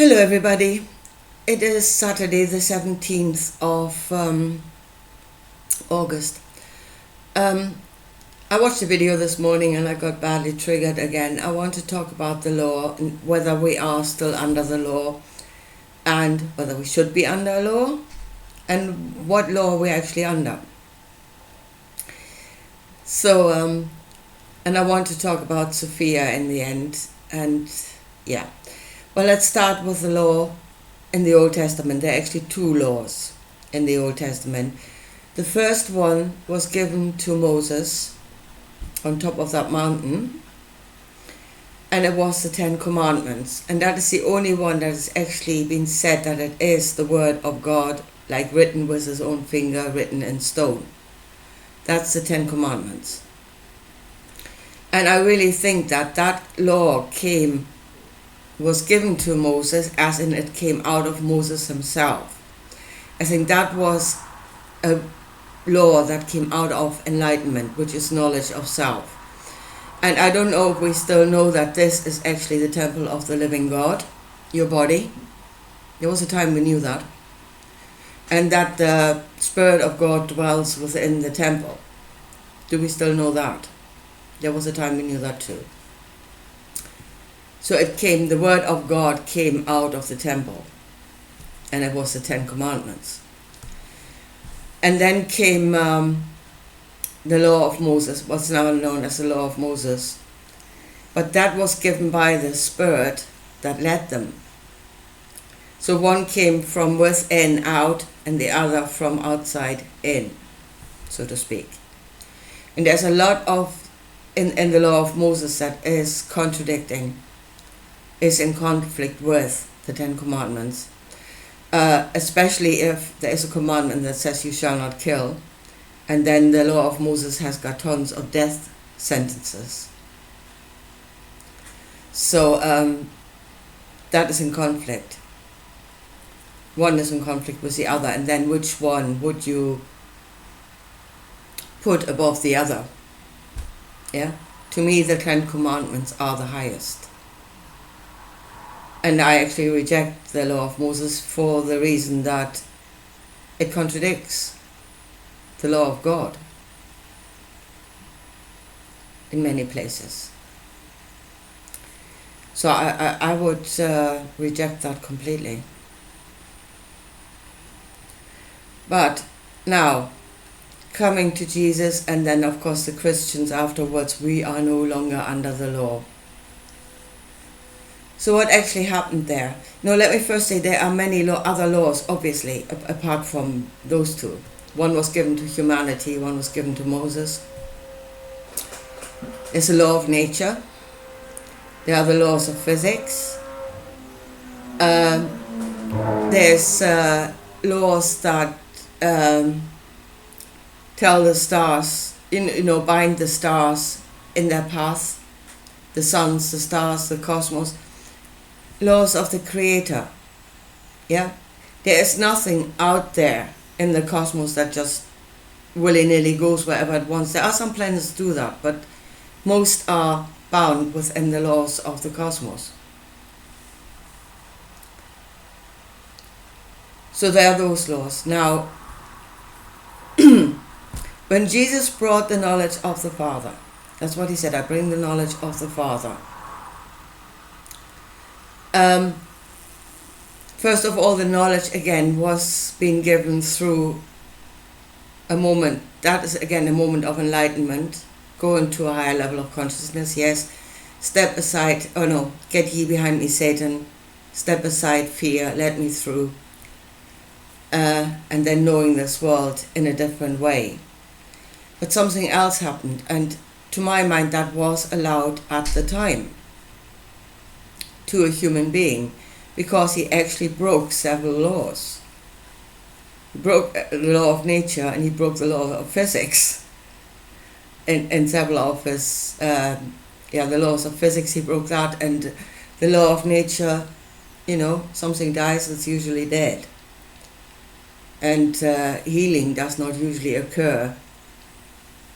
Hello everybody, it is Saturday the 17th of August. I watched a video this morning and I got badly triggered again. I want to talk about the law, and whether we are still under the law and whether we should be under a law and what law we're actually under. So, and I want to talk about Sophia in the end, and yeah. Well, let's start with the law in the Old Testament. There are actually two laws in the Old Testament. The first one was given to Moses on top of that mountain, and it was the Ten Commandments. And that is the only one that has actually been said that it is the word of God, like written with his own finger, written in stone. That's the Ten Commandments. And I really think that that law was given to Moses, as in it came out of Moses himself. I think that was a law that came out of enlightenment, which is knowledge of self. And I don't know if we still know that this is actually the temple of the living God, your body. There was a time we knew that. And that the Spirit of God dwells within the temple. Do we still know that? There was a time we knew that too. So the word of God came out of the temple, and it was the Ten Commandments. And then came the law of Moses, what's now known as the law of Moses. But that was given by the Spirit that led them. So one came from within out, and the other from outside in, so to speak. And there's a lot of, in the law of Moses, that is contradicting, is in conflict with the Ten Commandments, especially if there is a commandment that says you shall not kill, and then the law of Moses has got tons of death sentences. So that is in conflict. One is in conflict with the other, and then which one would you put above the other? Yeah? To me, the Ten Commandments are the highest. And I actually reject the law of Moses for the reason that it contradicts the law of God in many places. So I would reject that completely. But now, coming to Jesus, and then of course the Christians afterwards, we are no longer under the law. So what actually happened there? Now let me first say there are many other laws, obviously, apart from those two. One was given to humanity, one was given to Moses. There's a law of nature. There are the laws of physics. There's laws that tell the stars, bind the stars in their path. The suns, the stars, the cosmos. Laws of the Creator. Yeah? There is nothing out there in the cosmos that just willy-nilly goes wherever it wants. There are some planets that do that, but most are bound within the laws of the cosmos. So there are those laws. Now, when Jesus brought the knowledge of the Father, that's what he said, I bring the knowledge of the Father. First of all, the knowledge again was being given through a moment. That is again a moment of enlightenment, go into a higher level of consciousness. Yes, step aside. Oh no, get ye behind me, Satan. Step aside, fear. Let me through. And then knowing this world in a different way. But something else happened, and to my mind, that was allowed at the time to a human being, because he actually broke several laws. He broke the law of nature, and he broke the law of physics. In several of his, the laws of physics, he broke that, and the law of nature, something dies, it's usually dead. And healing does not usually occur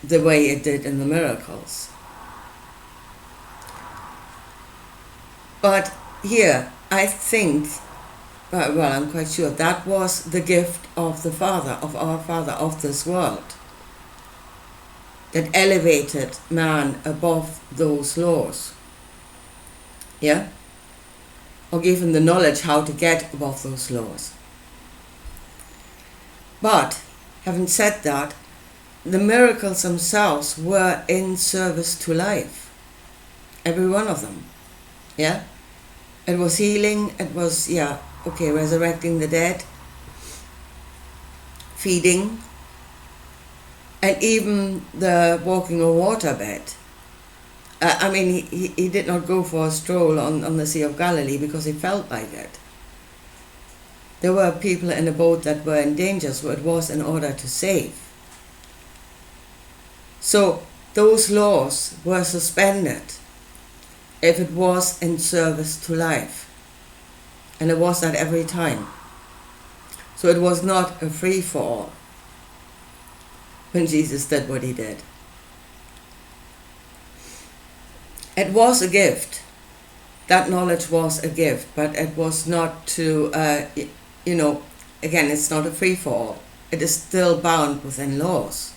the way it did in the miracles. But here, I think, well, I'm quite sure that was the gift of the Father, of our Father of this world, that elevated man above those laws. Yeah? Or gave him the knowledge how to get above those laws. But, having said that, the miracles themselves were in service to life. Every one of them. Yeah? It was healing, it was, resurrecting the dead, feeding, and even the walking on water bed. He did not go for a stroll on the Sea of Galilee because he felt like it. There were people in a boat that were in danger, so it was in order to save. So those laws were suspended if it was in service to life. And it was that every time. So it was not a free-for-all when Jesus did what he did. It was a gift. That knowledge was a gift, but it was not to, again, it's not a free-for-all. It is still bound within laws.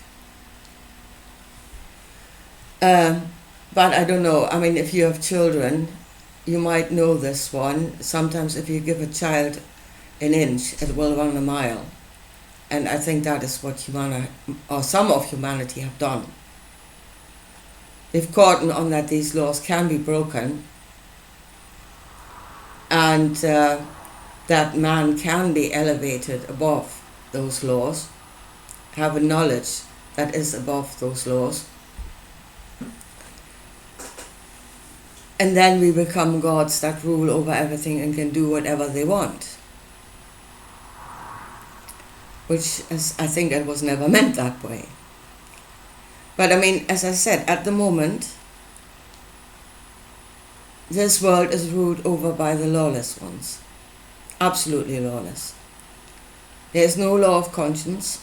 But I don't know, if you have children, you might know this one. Sometimes if you give a child an inch, it will run a mile. And I think that is what some of humanity have done. They've caught on that these laws can be broken, and that man can be elevated above those laws, have a knowledge that is above those laws. And then we become gods that rule over everything and can do whatever they want. Which I think it was never meant that way. But as I said, at the moment, this world is ruled over by the lawless ones. Absolutely lawless. There is no law of conscience.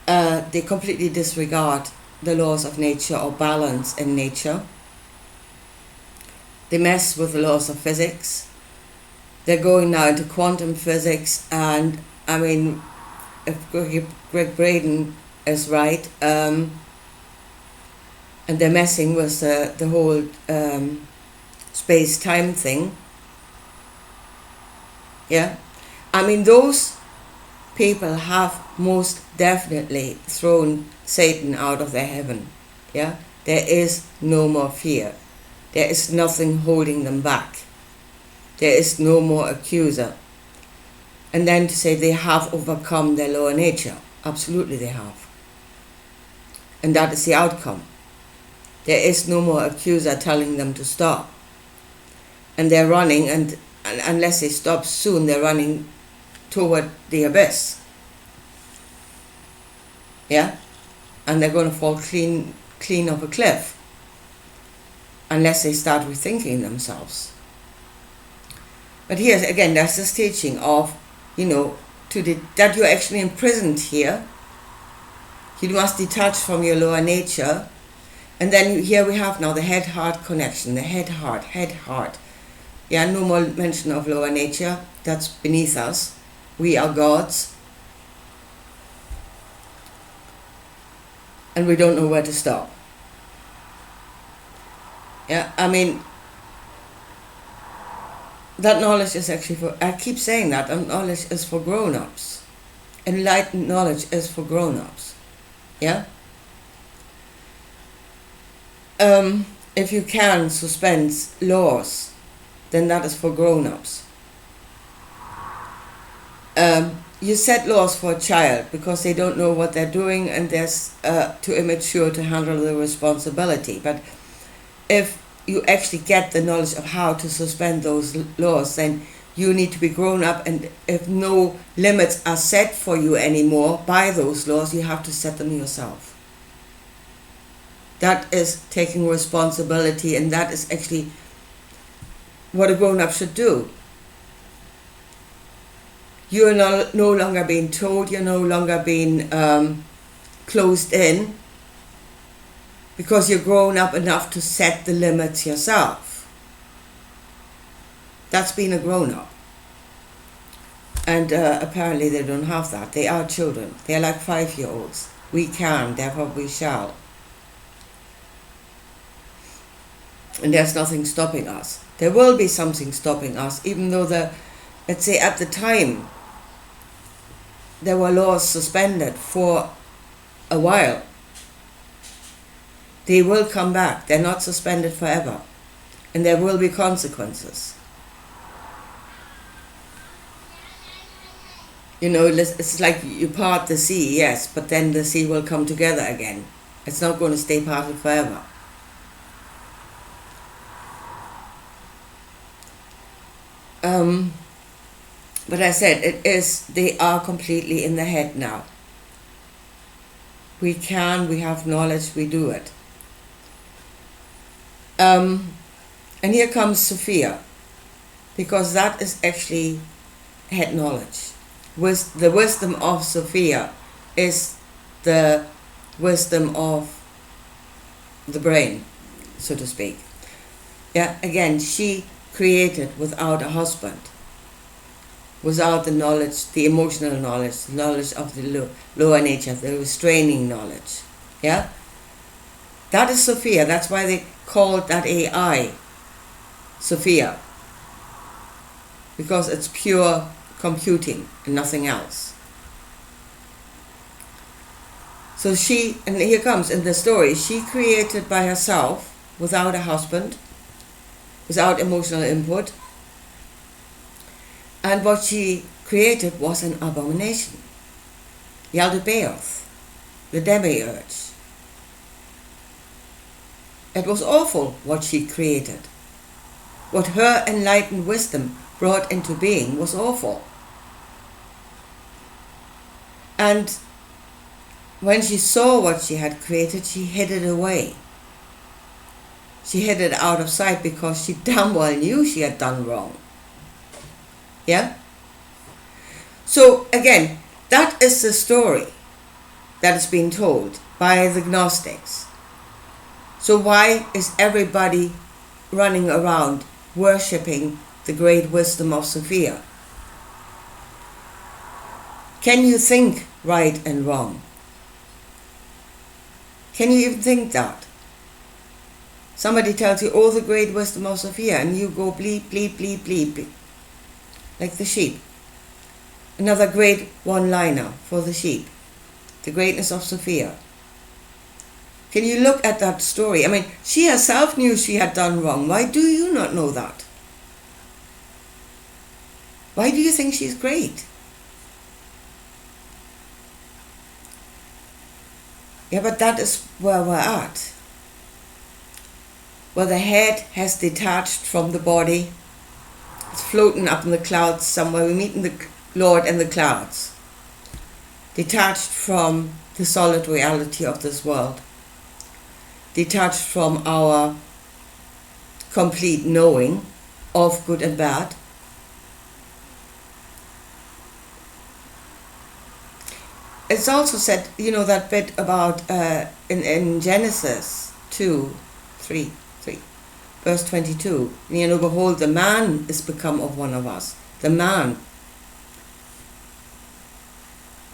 They completely disregard the laws of nature or balance in nature. They mess with the laws of physics. They're going now into quantum physics, and if Greg Braden is right, and they're messing with the whole space-time thing. Yeah, those people have most definitely thrown Satan out of their heaven. Yeah, there is no more fear. There is nothing holding them back. There is no more accuser. And then to say they have overcome their lower nature. Absolutely they have. And that is the outcome. There is no more accuser telling them to stop. And they're running, and unless they stop soon, they're running toward the abyss. Yeah? And they're going to fall clean off a cliff. Unless they start rethinking themselves. But here again, that's this teaching of, that you're actually imprisoned here. You must detach from your lower nature. And then here we have now the head-heart connection, the head-heart. Yeah, no more mention of lower nature. That's beneath us. We are gods. And we don't know where to stop. Yeah, that knowledge is actually I keep saying that knowledge is for grown-ups. Enlightened knowledge is for grown-ups. Yeah? If you can suspend laws, then that is for grown-ups. You set laws for a child because they don't know what they're doing and they're too immature to handle the responsibility. But if you actually get the knowledge of how to suspend those laws, then you need to be grown up, and if no limits are set for you anymore by those laws, you have to set them yourself. That is taking responsibility, and that is actually what a grown-up should do. You're no longer being told, you're no longer being closed in, because you're grown up enough to set the limits yourself. That's being a grown-up. And apparently they don't have that. They are children. They're like 5-year-olds. We can, therefore we shall. And there's nothing stopping us. There will be something stopping us, even though let's say at the time, there were laws suspended for a while. They will come back. They're not suspended forever. And there will be consequences. You know, it's like you part the sea, yes, but then the sea will come together again. It's not going to stay parted forever. But I said, they are completely in the head now. We have knowledge, we do it. And here comes Sophia, because that is actually head knowledge. The wisdom of Sophia is the wisdom of the brain, so to speak. Yeah, again, she created without a husband, without the knowledge, the emotional knowledge, the knowledge of the lower nature, the restraining knowledge. Yeah? That is Sophia. That's why they called that AI Sophia. Because it's pure computing and nothing else. So and here comes in the story, she created by herself, without a husband, without emotional input. And what she created was an abomination. Yaldabaoth, the demiurge. It was awful what she created. What her enlightened wisdom brought into being was awful. And when she saw what she had created, she hid it away. She hid it out of sight because she damn well knew she had done wrong. Yeah? So again, that is the story that is being told by the Gnostics. So why is everybody running around worshipping the great wisdom of Sophia? Can you think right and wrong? Can you even think that? Somebody tells you, oh, the great wisdom of Sophia, and you go bleep, bleep, bleep, bleep, like the sheep. Another great one-liner for the sheep, the greatness of Sophia. Can you look at that story? I mean, she herself knew she had done wrong. Why do you not know that? Why do you think she's great? Yeah, but that is where we're at. Where the head has detached from the body. It's floating up in the clouds somewhere. We're meeting the Lord in the clouds. Detached from the solid reality of this world. Detached from our complete knowing of good and bad. It's also said, you know, that bit about in Genesis 3, verse 22, you know, behold, the man is become of one of us. The man.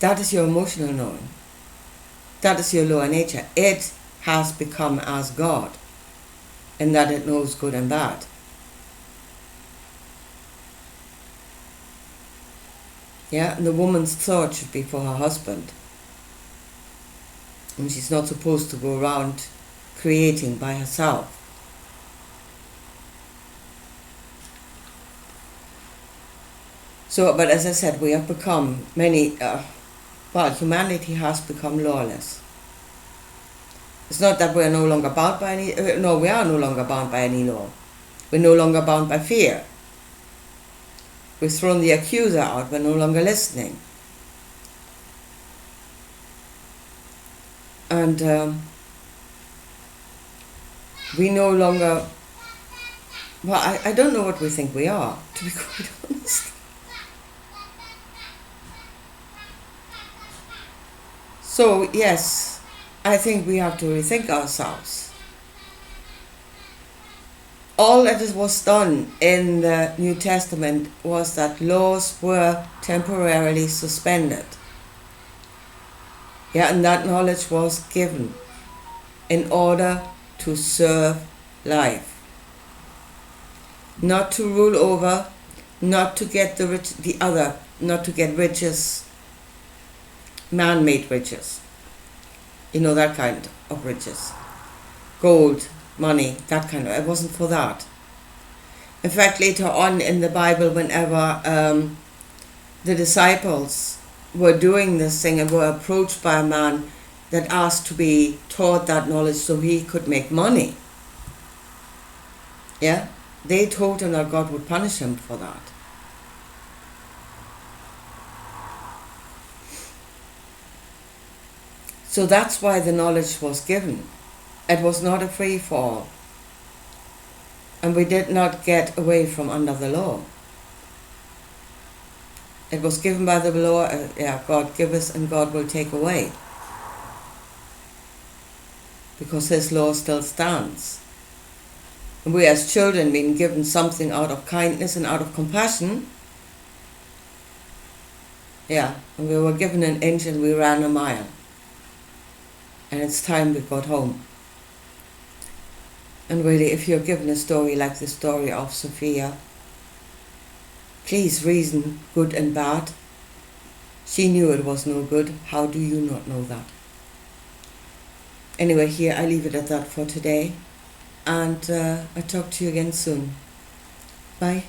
That is your emotional knowing. That is your lower nature. It has become as God, in that it knows good and bad. Yeah, and the woman's thought should be for her husband. And she's not supposed to go around creating by herself. So, but as I said, we have become humanity has become lawless. It's not that we're no longer bound by any, we are no longer bound by any law. We're no longer bound by fear. We've thrown the accuser out, we're no longer listening. And we no longer, I don't know what we think we are, to be quite honest. So yes, I think we have to rethink ourselves. all that was done in the New Testament was that laws were temporarily suspended. Yeah, and that knowledge was given in order to serve life. Not to rule over, not to get not to get riches, man-made riches. You know, that kind of riches. Gold, money, that kind of, it wasn't for that. In fact, later on in the Bible, whenever the disciples were doing this thing and were approached by a man that asked to be taught that knowledge so he could make money, yeah, they told him that God would punish him for that. So that's why the knowledge was given. It was not a free-for-all. And we did not get away from under the law. It was given by the law, God giveth and God will take away. Because His law still stands. And we as children being given something out of kindness and out of compassion. Yeah, and we were given an inch and we ran a mile. And it's time we got home. And really, if you're given a story like the story of Sophia, please reason good and bad. She knew it was no good. How do you not know that? Anyway, here I leave it at that for today. And I'll talk to you again soon. Bye.